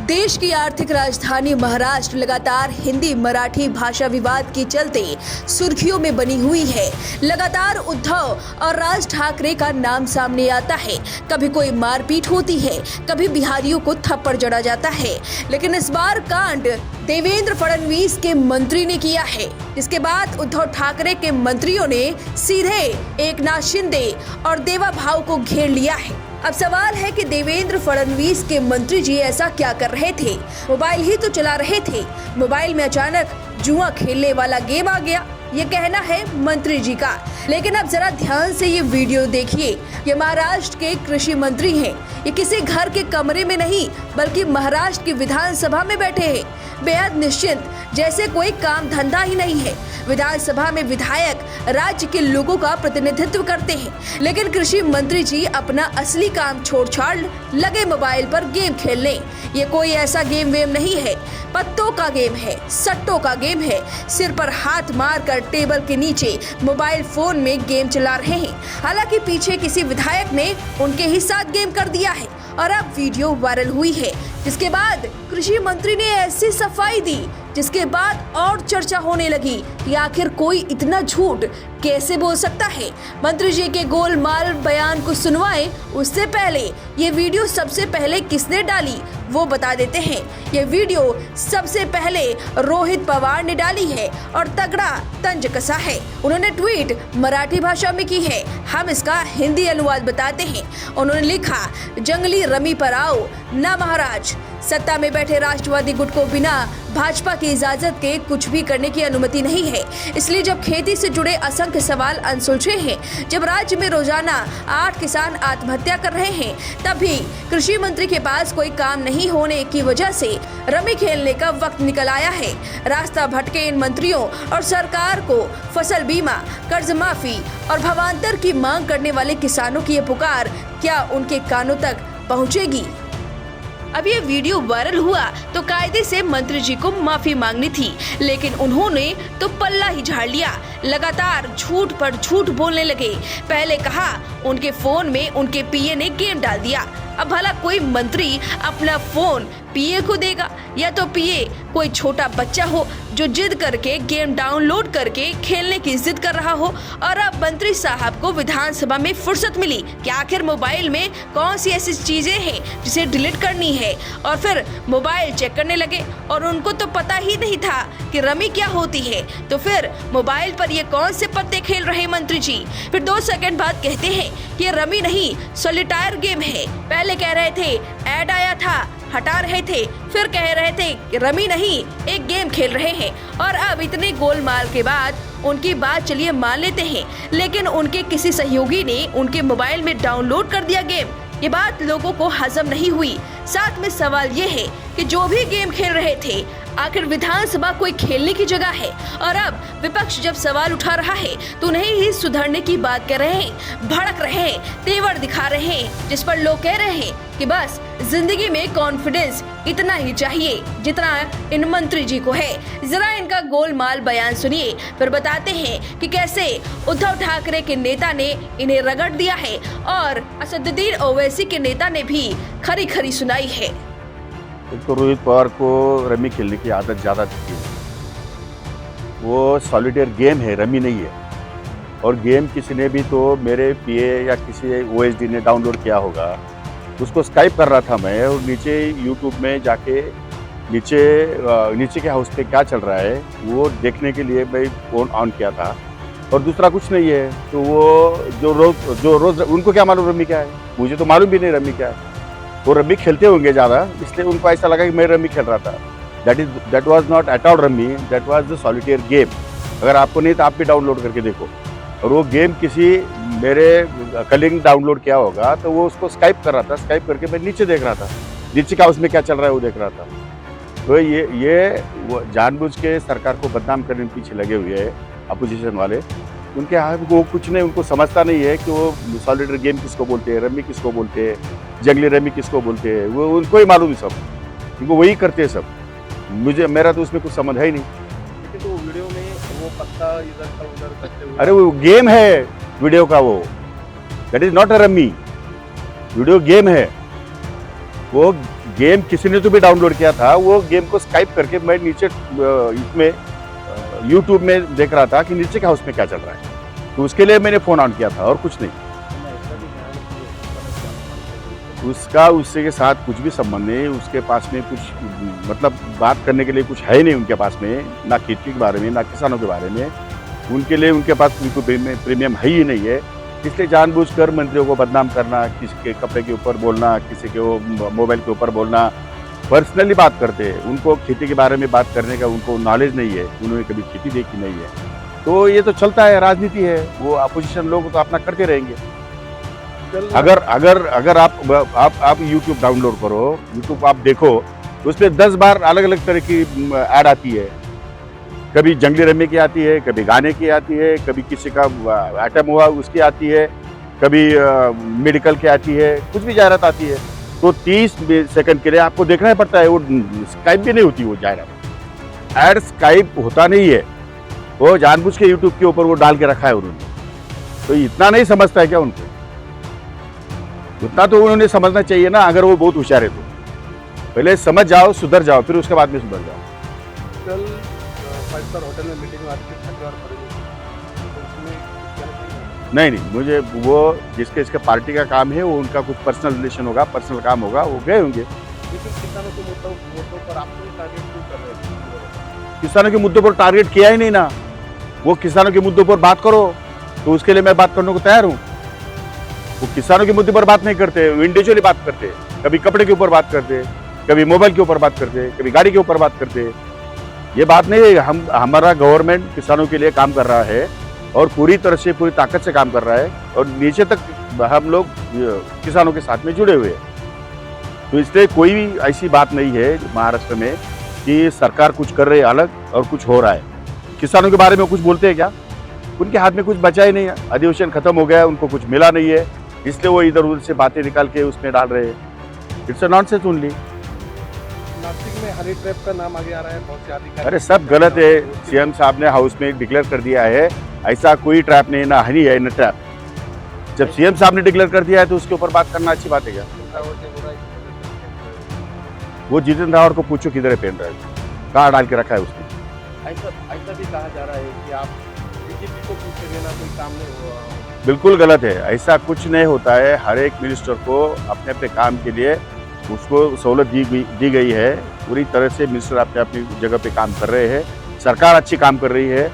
देश की आर्थिक राजधानी महाराष्ट्र लगातार हिंदी मराठी भाषा विवाद के चलते सुर्खियों में बनी हुई है। लगातार उद्धव और राज ठाकरे का नाम सामने आता है। कभी कोई मारपीट होती है, कभी बिहारियों को थप्पड़ जड़ा जाता है, लेकिन इस बार कांड देवेंद्र फडणवीस के मंत्री ने किया है। इसके बाद उद्धव ठाकरे के मंत्रियों ने सीधे एकनाथ शिंदे और देवा भाव को घेर लिया है। अब सवाल है कि देवेंद्र फडणवीस के मंत्री जी ऐसा क्या कर रहे थे? मोबाइल ही तो चला रहे थे। मोबाइल में अचानक जुआ खेलने वाला गेम आ गया, ये कहना है मंत्री जी का। लेकिन अब जरा ध्यान से ये वीडियो देखिए। ये महाराष्ट्र के कृषि मंत्री हैं। ये किसी घर के कमरे में नहीं बल्कि महाराष्ट्र की विधानसभा में बैठे हैं, बेहद निश्चिंत, जैसे कोई काम धंधा ही नहीं है। विधानसभा में विधायक राज्य के लोगों का प्रतिनिधित्व करते हैं, लेकिन कृषि मंत्री जी अपना असली काम छोड़ छाड़ लगे मोबाइल पर गेम खेलने। ये कोई ऐसा गेम वेम नहीं है, पत्तों का गेम है, सट्टों का गेम है। सिर पर हाथ मारकर टेबल के नीचे मोबाइल फोन में गेम चला रहे हैं। हालांकि पीछे किसी विधायक ने उनके ही साथ गेम कर दिया है और अब वीडियो वायरल हुई है, जिसके बाद कृषि मंत्री ने ऐसी सफाई दी जिसके बाद और चर्चा होने लगी कि आखिर कोई इतना झूठ कैसे बोल सकता है। मंत्री जी के गोलमाल बयान को सुनवाएं उससे पहले ये वीडियो सबसे पहले किसने डाली वो बता देते हैं। ये वीडियो सबसे पहले रोहित पवार ने डाली है और तगड़ा तंज कसा है। उन्होंने ट्वीट मराठी भाषा में की है, हम इसका हिंदी अनुवाद बताते हैं। उन्होंने लिखा, जंगली रमी पर आओ ना महाराज, सत्ता में बैठे राष्ट्रवादी गुट को बिना भाजपा की इजाजत के कुछ भी करने की अनुमति नहीं है। इसलिए जब खेती से जुड़े असंख्य सवाल अनसुलझे हैं, जब राज्य में रोजाना 8 किसान आत्महत्या कर रहे हैं, तब भी कृषि मंत्री के पास कोई काम नहीं होने की वजह से रमी खेलने का वक्त निकल आया है। रास्ता भटके इन मंत्रियों और सरकार को फसल बीमा, कर्ज माफी और भावांतर की मांग करने वाले किसानों की ये पुकार क्या उनके कानों तक पहुंचेगी? अब ये वीडियो वायरल हुआ तो कायदे से मंत्री जी को माफी मांगनी थी, लेकिन उन्होंने तो पल्ला ही झाड़ लिया। लगातार झूठ पर झूठ बोलने लगे। पहले कहा उनके फोन में उनके पीए ने गेम डाल दिया। अब भला कोई मंत्री अपना फोन पीए को देगा, या तो पीए कोई छोटा बच्चा हो जो जिद करके गेम डाउनलोड करके खेलने की जिद कर रहा हो। और अब मंत्री साहब को विधानसभा में फुर्सत मिली कि आखिर मोबाइल में कौन सी ऐसी चीजें हैं जिसे डिलीट करनी है, और फिर मोबाइल चेक करने लगे। और उनको तो पता ही नहीं था कि रमी क्या होती है, तो फिर मोबाइल पर ये कौन से पत्ते खेल रहे मंत्री जी। फिर 2 सेकंड बाद कहते हैं कि ये रमी नहीं सॉलिटायर गेम है। पहले कह रहे थे ऐड आया था, हटा रहे थे, फिर कह रहे थे कि रमी नहीं एक गेम खेल रहे हैं। और अब इतने गोलमाल के बाद उनकी बात चलिए मान लेते हैं, लेकिन उनके किसी सहयोगी ने उनके मोबाइल में डाउनलोड कर दिया गेम। ये बात लोगों को हजम नहीं हुई। साथ में सवाल ये है कि जो भी गेम खेल रहे थे, आखिर विधानसभा कोई खेलने की जगह है? और अब विपक्ष जब सवाल उठा रहा है तो उन्हें ही सुधरने की बात कर रहे हैं, भड़क रहे हैं, तेवर दिखा रहे हैं, जिस पर लोग कह रहे हैं कि बस जिंदगी में कॉन्फिडेंस इतना ही चाहिए जितना इन मंत्री जी को है। जरा इनका गोलमाल बयान सुनिए, फिर बताते हैं कि कैसे उद्धव ठाकरे के नेता ने इन्हें रगड़ दिया है और असदुद्दीन ओवैसी के नेता ने भी खरी खरी सुनाई है। एक तो रोहित पवार को रमी खेलने की आदत ज़्यादा थी। वो सॉलिटेयर गेम है, रमी नहीं है। और गेम किसी ने भी तो मेरे पीए या किसी ओएसडी ने डाउनलोड किया होगा, उसको स्काइप कर रहा था मैं, और नीचे यूट्यूब में जाके नीचे के हाउस पे क्या चल रहा है वो देखने के लिए मैं फ़ोन ऑन किया था, और दूसरा कुछ नहीं है। तो वो जो रोज़ उनको क्या मालूम रमी क्या है, मुझे तो मालूम भी नहीं रमी क्या है। वो रमी खेलते होंगे ज़्यादा, इसलिए उनको ऐसा लगा कि मैं रमी खेल रहा था। That was not at all rummy, that was the solitaire game. अगर आपको नहीं तो आप भी डाउनलोड करके देखो। और वो गेम किसी मेरे कलीग ने डाउनलोड किया होगा, तो वो उसको स्काइप कर रहा था। स्काइप करके मैं नीचे देख रहा था, नीचे का उसमें क्या चल रहा है वो देख रहा था। तो ये वो जानबूझ के सरकार को बदनाम करने के पीछे लगे हुए हैं अपोजिशन वाले। उनके हाथ वो कुछ नहीं, उनको समझता नहीं है कि वो सॉलिटेयर गेम किसको बोलते हैं, रमी किसको बोलते हैं, जंगली रमी किसको बोलते हैं। वो उनको ही मालूम है सब, उनको वही करते हैं सब। मेरा तो उसमें कुछ समझ है ही नहीं। लेकिन तो वीडियो में वो पत्ता इधर का उधर करते हुए, अरे वो गेम है वीडियो का, वो that is not a rummy, video game है। वो गेम किसी ने तो भी डाउनलोड किया था, वो गेम को स्काइप करके मैं नीचे इसमें यूट्यूब में देख रहा था कि नीचे क्या उसमें क्या चल रहा है, तो उसके लिए मैंने फ़ोन ऑन किया था और कुछ नहीं। उसका उससे के साथ कुछ भी संबंध नहीं, उसके पास में कुछ मतलब बात करने के लिए कुछ है नहीं उनके पास में, ना खेती के बारे में ना किसानों के बारे में। उनके लिए उनके पास बिल्कुल प्रीमियम है ही नहीं है, इसलिए जानबूझकर मंत्रियों को बदनाम करना, किसी के कपड़े के ऊपर बोलना, किसी के वो मोबाइल के ऊपर बोलना, पर्सनली बात करते हैं। उनको खेती के बारे में बात करने का उनको नॉलेज नहीं है, उन्होंने कभी खेती देखी नहीं है, तो ये तो चलता है, राजनीति है, वो अपोजिशन लोग तो अपना करते रहेंगे। अगर अगर अगर आप YouTube डाउनलोड करो, YouTube आप देखो, उसमें 10 बार अलग अलग तरह की ऐड आती है, कभी जंगली रमी की आती है, कभी गाने की आती है, कभी किसी का आइटम हुआ उसकी आती है, कभी मेडिकल की आती है, कुछ भी जाहिरात आती है, तो 30 सेकंड के लिए आपको देखना ही पड़ता है। वो स्काइप भी नहीं होती वो जाहिरात, ऐड स्काइप होता नहीं है, वो जानबूझ के YouTube के ऊपर वो डाल के रखा है उन्होंने। तो इतना नहीं समझता है क्या उनको? उतना तो उन्होंने समझना चाहिए ना, अगर वो बहुत होशियार है तो। पहले समझ जाओ, सुधर जाओ, फिर उसके बाद में सुधर जाओ। कल 5 स्टार होटल में मीटिंग हुआ थी, तो उसमें नहीं, मुझे वो जिसके इसके पार्टी का काम है, वो उनका कुछ पर्सनल रिलेशन होगा, पर्सनल काम होगा, वो गए होंगे। लेकिन किसानों के मुद्दों पर आप क्यों टारगेट क्यों कर रहे हैं? किसानों के मुद्दों पर टारगेट किया ही नहीं ना। वो किसानों के मुद्दों पर बात करो, तो उसके लिए मैं बात करने को तैयार हूँ। वो किसानों के मुद्दे पर बात नहीं करते, वो इंडिविजुअली बात करते, कभी कपड़े के ऊपर बात करते, कभी मोबाइल के ऊपर बात करते, कभी गाड़ी के ऊपर बात करते। ये बात नहीं है, हमारा गवर्नमेंट किसानों के लिए काम कर रहा है और पूरी तरह से, पूरी ताकत से काम कर रहा है, और नीचे तक हम लोग किसानों के साथ में जुड़े हुए हैं। तो इसलिए कोई भी ऐसी बात नहीं है महाराष्ट्र में कि सरकार कुछ कर रही है अलग और कुछ हो रहा है। किसानों के बारे में कुछ बोलते हैं क्या? उनके हाथ में कुछ बचा ही नहीं है, अधिवेशन खत्म हो गया है, उनको कुछ मिला नहीं है, इसलिए वो इधर उधर से बातें निकाल के उसमें डाल रहे हैं। It's a nonsense only. Nashik में हनी ट्रैप का नाम आगे आ रहा है, बहुत से अधिकारी। अरे सब गलत है। सीएम साहब ने हाउस में डिक्लेयर कर दिया है, ऐसा कोई ट्रैप नहीं, ना हनी है ना ट्रैप। जब सीएम साहब ने डिक्लेयर कर दिया है तो उसके ऊपर बात करना अच्छी बात है क्या? वो जितेंद्र रावत को पूछो किधर है पेन ड्राइव, कहाँ डाल के रखा है उसने। ऐसा भी कहा जा रहा है कि आप बीजेपी को पूछे देना कोई काम नहीं हुआ। बिल्कुल गलत है, ऐसा कुछ नहीं होता है। हर एक मिनिस्टर को अपने अपने काम के लिए उसको सहूलत दी गई है। पूरी तरह से मिनिस्टर अपने अपनी जगह पे काम कर रहे हैं, सरकार अच्छी काम कर रही है,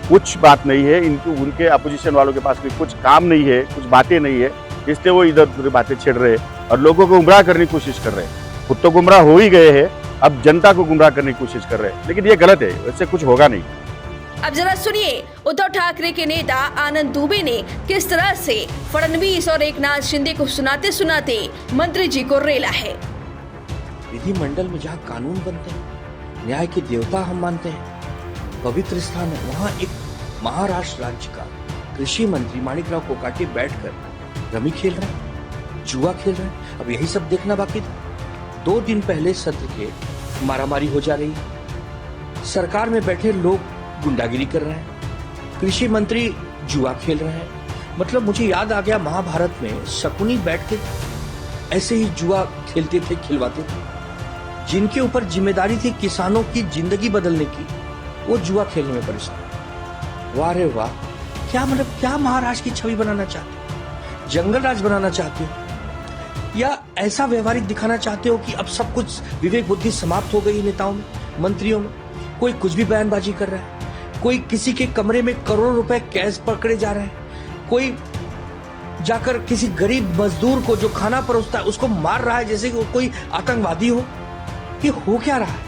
कुछ बात नहीं है। इनको उनके अपोजिशन वालों के पास भी कुछ काम नहीं है, कुछ बातें नहीं है, इसलिए वो इधर उधर बातें छेड़ रहे हैं और लोगों को गुमराह करने की कोशिश कर रहे हैं। खुद तो गुमराह हो ही गए हैं, अब जनता को गुमराह करने की कोशिश कर रहे हैं, लेकिन ये गलत है, इससे कुछ होगा नहीं। अब जरा सुनिए उद्धव ठाकरे के नेता आनंद दुबे ने किस तरह से फडणवीस और एकनाथ शिंदे को सुनाते सुनाते मंत्री जी को रेला है। विधिमंडल में जहाँ कानून बनते हैं, न्याय के देवता हम मानते हैं, पवित्र स्थान है, वहाँ एक महाराष्ट्र राज्य का कृषि मंत्री माणिकराव कोकाटे बैठकर रमी खेल रहे हैं, जुआ खेल रहे हैं। अब यही सब देखना बाकी था। 2 दिन पहले सत्र के मारामारी हो जा रही है, सरकार में बैठे लोग गुंडागिरी कर रहे हैं, कृषि मंत्री जुआ खेल रहे हैं। मतलब मुझे याद आ गया महाभारत में शकुनी बैठ के ऐसे ही जुआ खेलते थे, खिलवाते थे। जिनके ऊपर जिम्मेदारी थी किसानों की जिंदगी बदलने की, वो जुआ खेलने में परेशान। वाह रे वाह, क्या मतलब, क्या महाराष्ट्र की छवि बनाना चाहते हो? जंगल राज बनाना चाहते हो, या ऐसा व्यवहारिक दिखाना चाहते हो कि अब सब कुछ विवेक बुद्धि समाप्त हो गई नेताओं में, मंत्रियों में? कोई कुछ भी बयानबाजी कर रहा है, कोई किसी के कमरे में करोड़ों रुपए कैश पकड़े जा रहे हैं, कोई जाकर किसी गरीब मजदूर को जो खाना परोसता है उसको मार रहा है जैसे कि वो कोई आतंकवादी हो। ये हो क्या रहा है?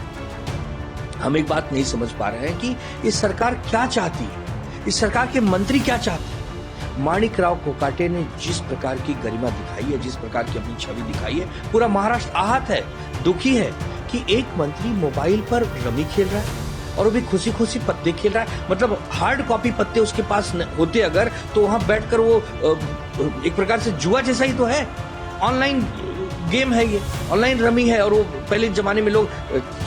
हम एक बात नहीं समझ पा रहे हैं कि ये सरकार क्या चाहती है, इस सरकार के मंत्री क्या चाहते हैं। माणिकराव कोकाटे ने जिस प्रकार की गरिमा दिखाई है, जिस प्रकार की अपनी छवि दिखाई है, पूरा महाराष्ट्र आहत है, दुखी है कि एक मंत्री मोबाइल पर रमी खेल रहा है और वो भी खुशी खुशी पत्ते खेल रहा है। मतलब हार्ड कॉपी पत्ते उसके पास होते अगर, तो वहां बैठकर वो एक प्रकार से जुआ जैसा ही तो है, ऑनलाइन गेम है ये, ऑनलाइन रमी है। और वो पहले जमाने में लोग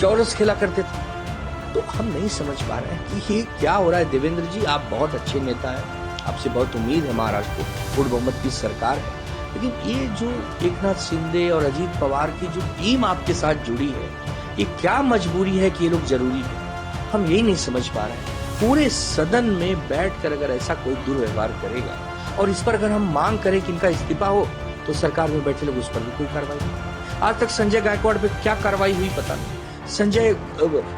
चौरस खेला करते थे। तो हम नहीं समझ पा रहे हैं कि ये क्या हो रहा है। देवेंद्र जी, आप बहुत अच्छे नेता हैं, आपसे बहुत उम्मीद है, महाराष्ट्र को पूर्ण बहुमत की सरकार है, लेकिन ये जो एकनाथ शिंदे और अजीत पवार की जो टीम आपके साथ जुड़ी है, ये क्या मजबूरी है कि ये लोग जरूरी है? हम यही नहीं समझ पा रहे हैं। पूरे सदन में बैठकर अगर ऐसा कोई दुर्व्यवहार करेगा और इस पर अगर हम मांग करें कि इनका इस्तीफा हो, तो सरकार में बैठे लोग उस पर भी कोई कार्रवाई नहीं। आज तक संजय गायकवाड़ पे क्या कार्रवाई हुई पता नहीं, संजय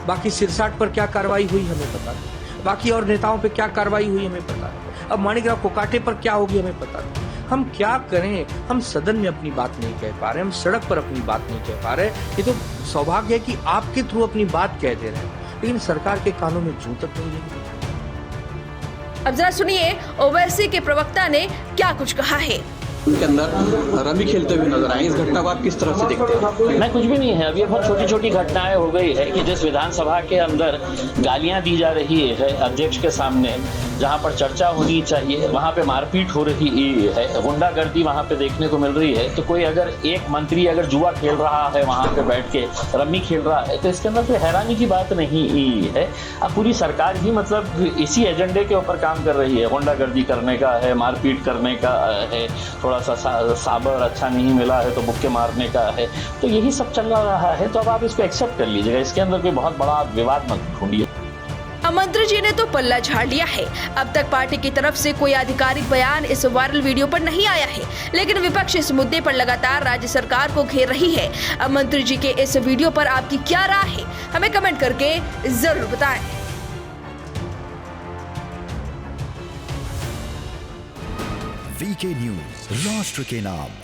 बाकी सिरसाट पर क्या कार्रवाई हुई हमें पता नहीं, बाकी और नेताओं पे क्या कार्रवाई हुई हमें पता नहीं, अब माणिकराव कोकाटे पर क्या होगी हमें पता नहीं। हम क्या करें? हम सदन में अपनी बात नहीं कह पा रहे, हम सड़क पर अपनी बात नहीं कह पा रहे। ये तो सौभाग्य है कि आपके थ्रू अपनी बात कह दे रहे हैं, लेकिन सरकार के कानों में जूं तक नहीं है। अब जरा सुनिए ओवैसी के प्रवक्ता ने क्या कुछ कहा है। उनके अंदर रमी खेलते हुए नजर आए, इस घटना को आप किस तरह से देखते हैं? मैं कुछ भी नहीं है, अब ये बहुत छोटी छोटी घटनाएं हो गई है कि जिस विधानसभा के अंदर गालियां दी जा रही है अध्यक्ष के सामने, जहां पर चर्चा होनी चाहिए वहां पे मारपीट हो रही है, गुंडागर्दी वहां पे देखने को मिल रही है। तो कोई अगर एक मंत्री अगर जुआ खेल रहा है वहां पे बैठ के रम्मी खेल रहा है, तो इसके अंदर कोई हैरानी की बात नहीं है। अब पूरी सरकार ही मतलब इसी एजेंडे के ऊपर काम कर रही है, गुंडागर्दी करने का है, मारपीट करने का है, थोड़ा सा साबर अच्छा नहीं मिला है तो बुक्के मारने का है, तो यही सब चल रहा है। तो अब आप इसको एक्सेप्ट कर लीजिएगा, इसके अंदर कोई बहुत बड़ा विवाद मत ढूंढिए। मंत्री जी ने तो पल्ला झाड़ लिया है। अब तक पार्टी की तरफ से कोई आधिकारिक बयान इस वायरल वीडियो पर नहीं आया है, लेकिन विपक्ष इस मुद्दे पर लगातार राज्य सरकार को घेर रही है। अब मंत्री जी के इस वीडियो पर आपकी क्या राय है, हमें कमेंट करके जरूर बताएं। वीके न्यूज, राष्ट्र के नाम।